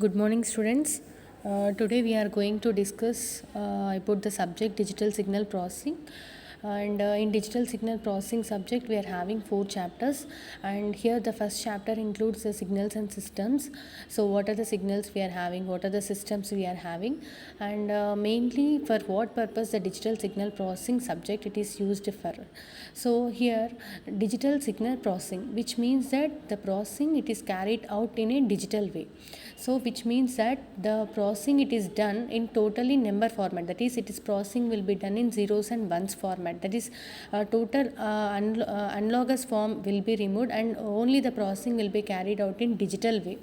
Good morning, students. Today we are going to discuss about the subject digital signal processing. And in digital signal processing subject, we are having 4 chapters. And here the first chapter includes the signals and systems. So, what are the signals we are having? What are the systems we are having? And mainly for what purpose the digital signal processing subject it is used for. So here digital signal processing, which means that the processing it is carried out in a digital way. So which means that the processing it is done in totally number format, that is it is processing will be done in zeros and ones format, that is total analogous form will be removed and only the processing will be carried out in digital way.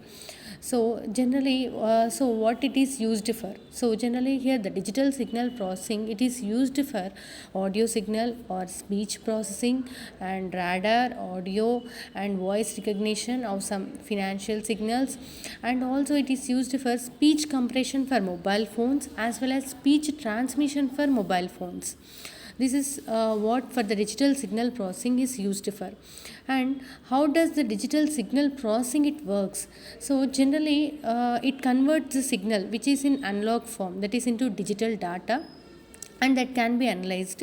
So generally so what it is used for? So generally here the digital signal processing it is used for audio signal or speech processing and radar, audio and voice recognition of some financial signals, and also it is used for speech compression for mobile phones as well as speech transmission for mobile phones. This is what for the digital signal processing is used for. And how does the digital signal processing it works? So generally it converts the signal which is in analog form, that is into digital data, and that can be analyzed.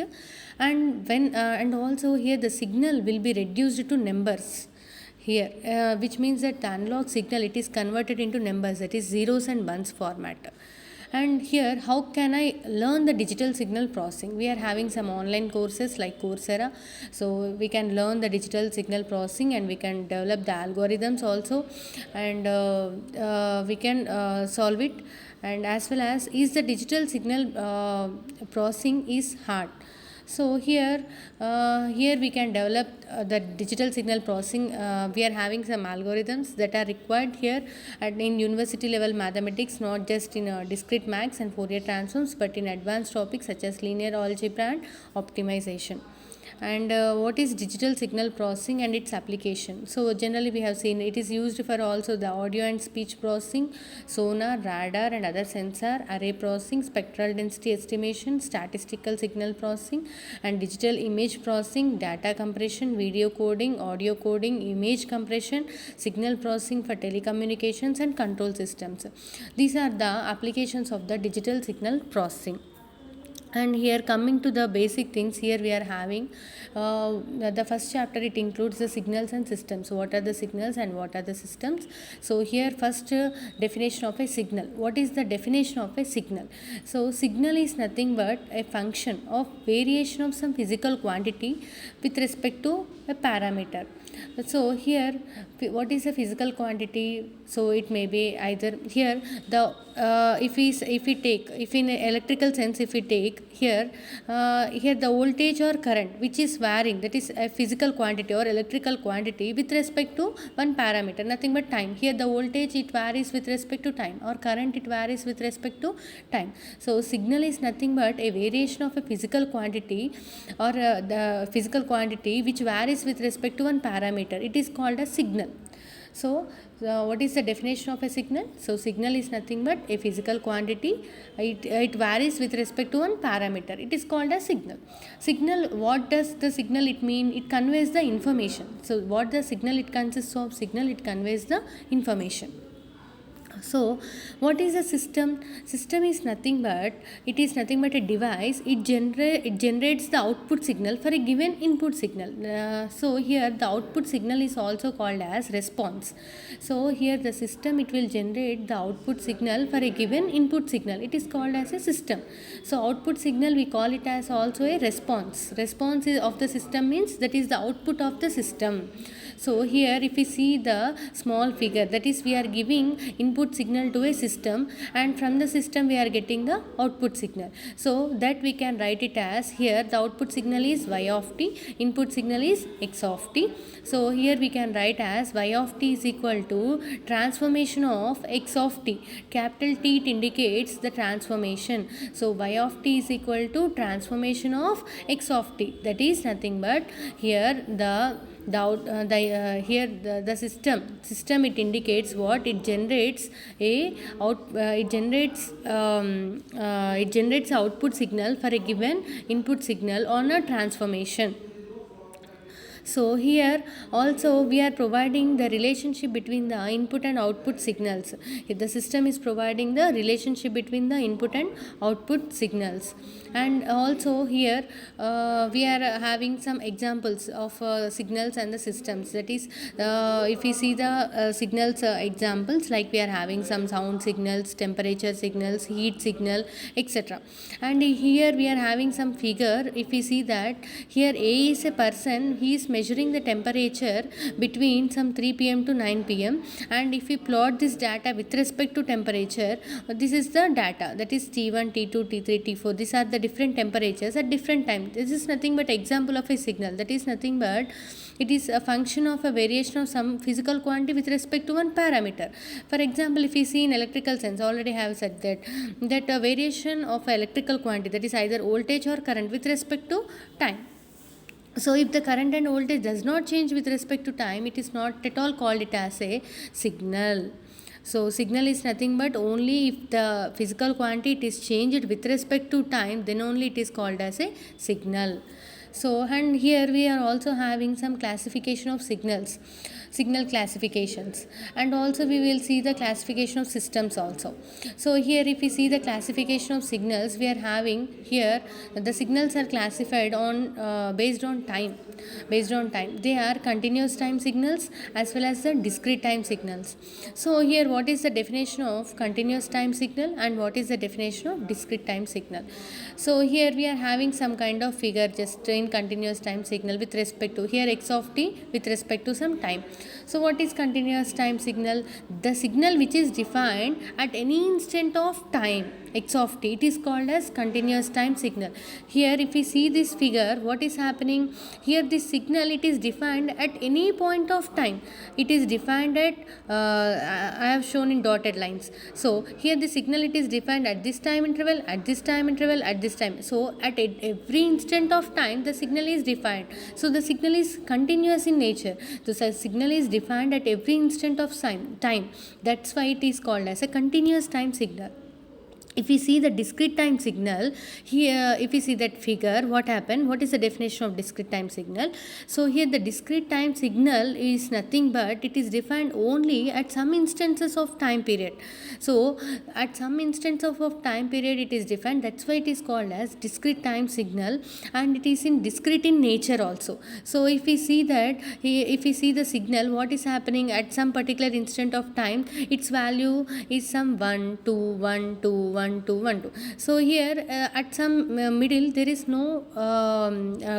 And when and also here the signal will be reduced to numbers here, which means that the analog signal it is converted into numbers, that is zeros and ones format. And here how can I learn the digital signal processing? We are having some online courses like Coursera, so we can learn the digital signal processing and we can develop the algorithms also, and we can solve it. And as well as is the digital signal processing is hard. So here we can develop the digital signal processing. We are having some algorithms that are required here and in university level mathematics, not just in discrete maths and Fourier transforms, but in advanced topics such as linear algebra and optimization. And what is digital signal processing and its application? So generally we have seen it is used for also the audio and speech processing, sonar, radar and other sensor, array processing, spectral density estimation, statistical signal processing, and digital image processing, data compression, video coding, audio coding, image compression, signal processing for telecommunications and control systems. These are the applications of the digital signal processing. And here coming to the basic things, here we are having the first chapter it includes the signals and systems. So what are the signals and what are the systems? So here first definition of a signal. What is the definition of a signal? So signal is nothing but a function of variation of some physical quantity with respect to a parameter. So here what is a physical quantity? So it may be either here the if we take, if in electrical sense if we take here here the voltage or current which is varying, that is a physical quantity or electrical quantity with respect to one parameter, nothing but time. Here the voltage it varies with respect to time, or current it varies with respect to time. So signal is nothing but a variation of a physical quantity or the physical quantity which varies with respect to one parameter. It is called a signal. So what is the definition of a signal? So signal is nothing but a physical quantity. It varies with respect to one parameter. It is called a signal. Signal, what does the signal it mean? It conveys the information. So what the signal it consists of? Signal it conveys the information. So what is a system? System is nothing but a device. It generates the output signal for a given input signal. So here the output signal is also called as response. So here the system it will generate the output signal for a given input signal. It is called as a system. So output signal we call it as also a response. Response of the system means that is the output of the system. So here if we see the small figure, that is we are giving input signal to a system and from the system we are getting the output signal. So that we can write it as, here the output signal is y of t, input signal is x of t. So here we can write as y of t is equal to transformation of x of t. Capital T it indicates the transformation. So y of t is equal to transformation of x of t. That is nothing but here the system it indicates what it generates it generates output signal for a given input signal on a transformation. So here also we are providing the relationship between the input and output signals. If the system is providing the relationship between the input and output signals, and also here we are having some examples of signals and the systems. That is, if we see the signals examples, like we are having some sound signals, temperature signals, heat signal, etc. And here we are having some figure. If we see that here A is a person, he is measuring the temperature between some 3 pm to 9 pm, and if we plot this data with respect to temperature, this is the data, that is T1, T2, T3, T4. These are the different temperatures at different times. This is nothing but example of a signal. That is nothing but it is a function of a variation of some physical quantity with respect to one parameter. For example, if we see in electrical sense, already have said that a variation of electrical quantity, that is either voltage or current, with respect to time. So if the current and voltage does not change with respect to time, it is not at all called it as a signal. So signal is nothing but only if the physical quantity is changed with respect to time, then only it is called as a signal. So, and here we are also having some classification of signals, signal classifications, and also we will see the classification of systems also. So here if we see the classification of signals, we are having here the signals are classified on based on time. They are continuous time signals as well as the discrete time signals. So here what is the definition of continuous time signal and what is the definition of discrete time signal? So here we are having some kind of figure just in continuous time signal with respect to here x of t with respect to some time. So what is continuous time signal? The signal which is defined at any instant of time x of t, it is called as continuous time signal. Here if we see this figure, what is happening here, this signal, it is defined at any point of time. It is defined at I have shown in dotted lines. So here the signal, it is defined at this time interval, at this time interval, at this time. So at every instant of time the signal is defined. So the signal is continuous in nature. So the signal is defined at every instant of time. That's why it is called as a continuous time signal. If we see the discrete time signal, here if we see that figure, what happened, what is the definition of discrete time signal? So here the discrete time signal is nothing but it is defined only at some instances of time period. So at some instance of time period it is defined, that's why it is called as discrete time signal, and it is in discrete in nature also. So if we see that, if we see the signal, what is happening at some particular instant of time, its value is some 1 2 1 2 1 2 1 2. So here at some middle there is no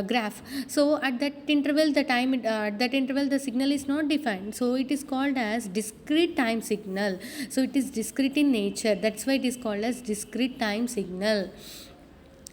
graph. So at that interval the time at that interval the signal is not defined. So it is called as discrete time signal. So it is discrete in nature. That's why it is called as discrete time signal.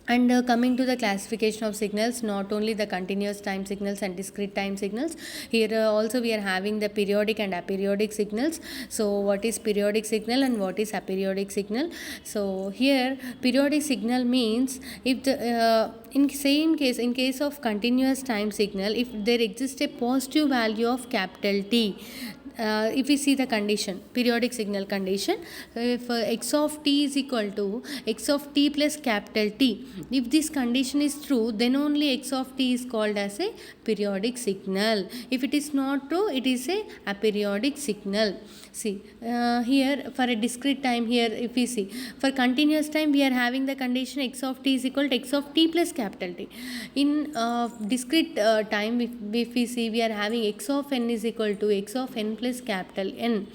And coming to the classification of signals, not only the continuous time signals and discrete time signals, here also we are having the periodic and aperiodic signals. So what is periodic signal and what is aperiodic signal? So here periodic signal means if the in case of continuous time signal, if there exists a positive value of capital T, if we see the condition, periodic signal condition, if x of t is equal to x of t plus capital T, if this condition is true, then only x of t is called as a periodic signal. If it is not true, it is a aperiodic signal. See here for a discrete time, here if we see for continuous time we are having the condition x of t is equal to x of t plus capital T. In discrete time, if we see, we are having x of n is equal to x of n plus capital N.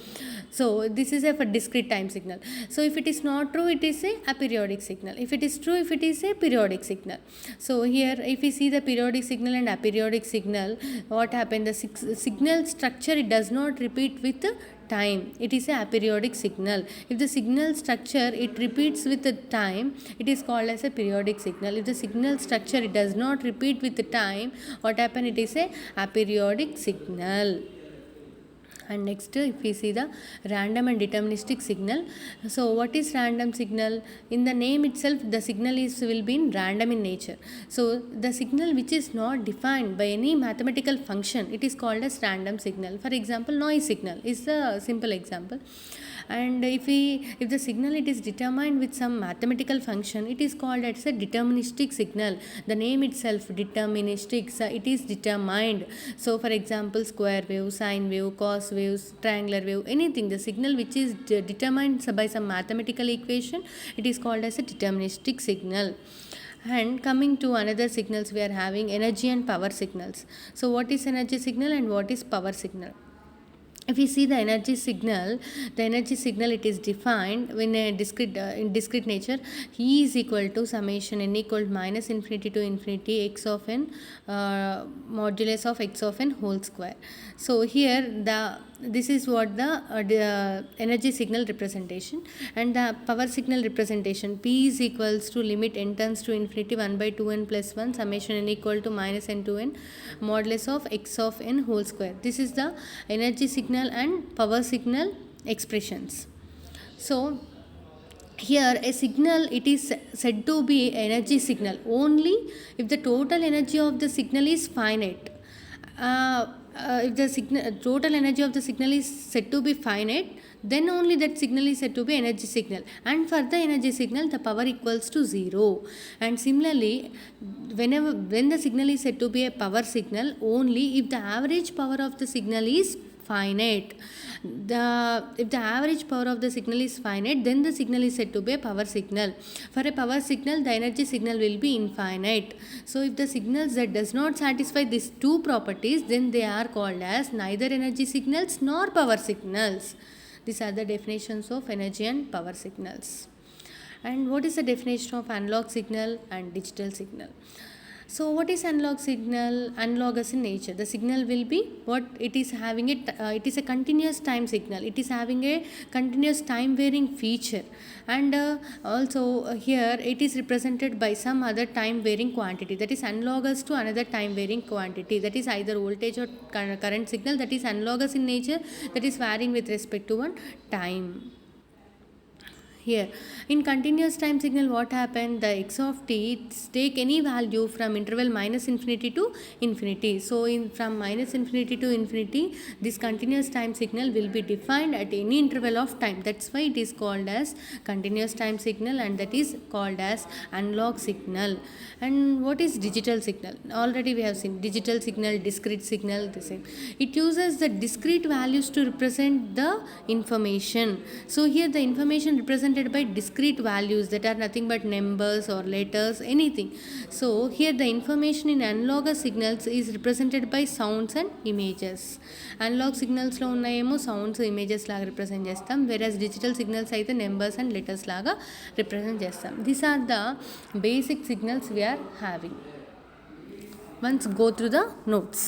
So this is a for discrete time signal. So if it is not true, it is a aperiodic signal. If it is true, if it is a periodic signal. So here if we see the periodic signal and aperiodic signal, what happened, the signal structure, it does not repeat with time, it is a aperiodic signal. If the signal structure it repeats with the time, it is called as a periodic signal. If the signal structure it does not repeat with the time, what happened, it is a aperiodic signal. And next, if we see the random and deterministic signal. So what is random signal? In the name itself, the signal is will be in random in nature. So the signal which is not defined by any mathematical function, it is called as random signal. For example, noise signal is the simple example. And if the signal it is determined with some mathematical function, it is called as a deterministic signal. The name itself deterministic, so it is determined. So for example, square wave, sine wave, cos waves, triangular wave, anything, the signal which is determined by some mathematical equation, it is called as a deterministic signal. And coming to another signals, we are having energy and power signals. So what is energy signal and what is power signal? If we see the energy signal, it is defined in a discrete nature. E is equal to summation n equal to minus infinity to infinity x of n modulus of x of n whole square. So here this is what the energy signal representation. And the power signal representation, P is equals to limit n turns to infinity 1 by 2n plus 1 summation n equal to minus n to n modulus of x of n whole square. This is the energy signal and power signal expressions. So here a signal, it is said to be energy signal only if the total energy of the signal is finite. If the total energy of the signal is said to be finite, then only that signal is said to be energy signal, and for the energy signal the power equals to 0. And similarly, when the signal is said to be a power signal only if the average power of the signal is finite. If the average power of the signal is finite, then the signal is said to be a power signal. For a power signal, the energy signal will be infinite. So if the signals that does not satisfy these two properties, then they are called as neither energy signals nor power signals. These are the definitions of energy and power signals. And what is the definition of analog signal and digital signal? So what is analog signal? Analogous in nature. The signal will be what it is having it is a continuous time signal. It is having a continuous time varying feature, and also here it is represented by some other time varying quantity, that is analogous to another time varying quantity, that is either voltage or current signal, that is analogous in nature, that is varying with respect to one time. Here in continuous time signal, what happened, the x of t take any value from interval minus infinity to infinity. So from minus infinity to infinity, this continuous time signal will be defined at any interval of time. That's why it is called as continuous time signal, and that is called as analog signal. And what is digital signal? Already we have seen digital signal, discrete signal, the same. It uses the discrete values to represent the information. So here the information represented by discrete values, that are nothing but numbers or letters, anything. So here the information in analogous signals is represented by sounds and images. Analog signals లో ఉన్నాయేమో sounds, images లాగా represent చేస్తాం, whereas digital signals అయితే numbers and letters లాగా represent చేస్తాం. These are the basic signals we are having. Once go through the notes.